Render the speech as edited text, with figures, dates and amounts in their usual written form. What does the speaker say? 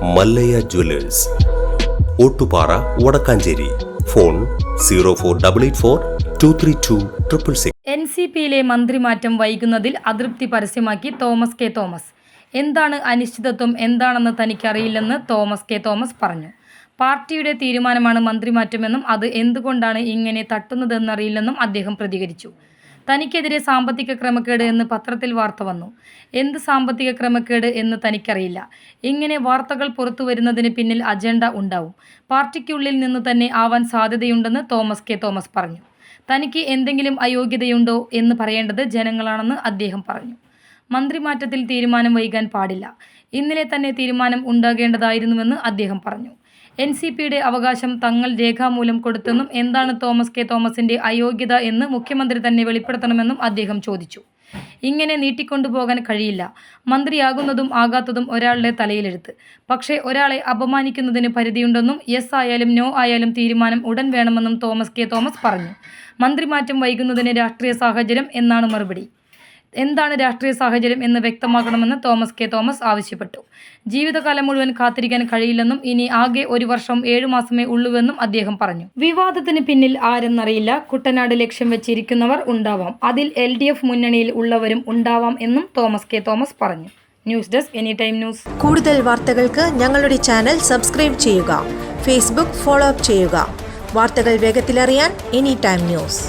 Mallayya Jewellers, Ottupara, Vadakkanchery. Phone 04884232666. NCPയിലെ മന്ത്രിമാറ്റം വൈകുന്നതിൽ അതൃപ്തി പരസ്യമാക്കി Thomas K Thomas. എന്താണ് അനിശ്ചിതത്വം എന്താണെന്ന് തനിക്കറിയില്ലെന്ന് തോമസ് കെ തോമസ് പറഞ്ഞു. പാർട്ടിയുടെ തീരുമാനമാണ് മന്ത്രിമാറ്റമെന്നും അത് എന്തുകൊണ്ടാണ് ഇങ്ങനെ തട്ടുന്നതെന്നറിയില്ലെന്നും അദ്ദേഹം പ്രതികരിച്ചു. തനിക്കെതിരെ സാമ്പത്തിക ക്രമക്കേട് എന്ന് പത്രത്തിൽ വാർത്ത വന്നു. എന്ത് സാമ്പത്തിക ക്രമക്കേട് എന്ന് തനിക്കറിയില്ല. ഇങ്ങനെ വാർത്തകൾ പുറത്തു വരുന്നതിന് പിന്നിൽ അജണ്ട ഉണ്ടാവും. പാർട്ടിക്കുള്ളിൽ നിന്ന് തന്നെ ആവാൻ സാധ്യതയുണ്ടെന്ന് തോമസ് കെ തോമസ് പറഞ്ഞു. തനിക്ക് എന്തെങ്കിലും അയോഗ്യതയുണ്ടോ എന്ന് പറയേണ്ടത് ജനങ്ങളാണെന്ന് അദ്ദേഹം പറഞ്ഞു. മന്ത്രിമാറ്റത്തിൽ തീരുമാനം വൈകാൻ പാടില്ല. ഇന്നലെ തന്നെ തീരുമാനം ഉണ്ടാകേണ്ടതായിരുന്നുവെന്ന് അദ്ദേഹം പറഞ്ഞു. NCPയുടെ അവകാശം തങ്ങൾ രേഖാമൂലം കൊടുത്തെന്നും എന്താണ് തോമസ് കെ തോമസിന്റെ അയോഗ്യത എന്ന് മുഖ്യമന്ത്രി തന്നെ വെളിപ്പെടുത്തണമെന്നും അദ്ദേഹം ചോദിച്ചു. ഇങ്ങനെ നീട്ടിക്കൊണ്ടുപോകാൻ കഴിയില്ല. മന്ത്രിയാകുന്നതും ആകാത്തതും ഒരാളുടെ തലയിലെഴുത്ത്. പക്ഷേ ഒരാളെ അപമാനിക്കുന്നതിന് പരിധിയുണ്ടെന്നും യെസ് ആയാലും നോ ആയാലും തീരുമാനം ഉടൻ വേണമെന്നും തോമസ് കെ തോമസ് പറഞ്ഞു. മന്ത്രിമാറ്റം വൈകുന്നതിന് രാഷ്ട്രീയ സാഹചര്യം എന്നാണ് മറുപടി. എന്താണ് രാഷ്ട്രീയ സാഹചര്യം എന്ന് വ്യക്തമാക്കണമെന്ന് തോമസ് കെ തോമസ് ആവശ്യപ്പെട്ടു. ജീവിതകാലം മുഴുവൻ കാത്തിരിക്കാൻ കഴിയില്ലെന്നും ഇനി ആകെ 1 വർഷം 7 മാസമേ ഉള്ളൂവെന്നും അദ്ദേഹം പറഞ്ഞു. വിവാദത്തിന് പിന്നിൽ ആരെന്നറിയില്ല. കുട്ടനാട് ലക്ഷ്യം വെച്ചിരിക്കുന്നവർ ഉണ്ടാവാം. അതിൽ LDF മുന്നണിയിൽ ഉള്ളവരും ഉണ്ടാവാം എന്നും തോമസ് കെ തോമസ് പറഞ്ഞു. News desk any time news. കൂടുതൽ വാർത്തകൾക്ക് ഞങ്ങളുടെ ചാനൽ സബ്സ്ക്രൈബ് ചെയ്യുക. ഫേസ്ബുക്ക് ഫോളോ അപ്പ് ചെയ്യുക. വാർത്തകൾ വേഗത്തിലറിയാൻ എനി ടൈം ന്യൂസ്.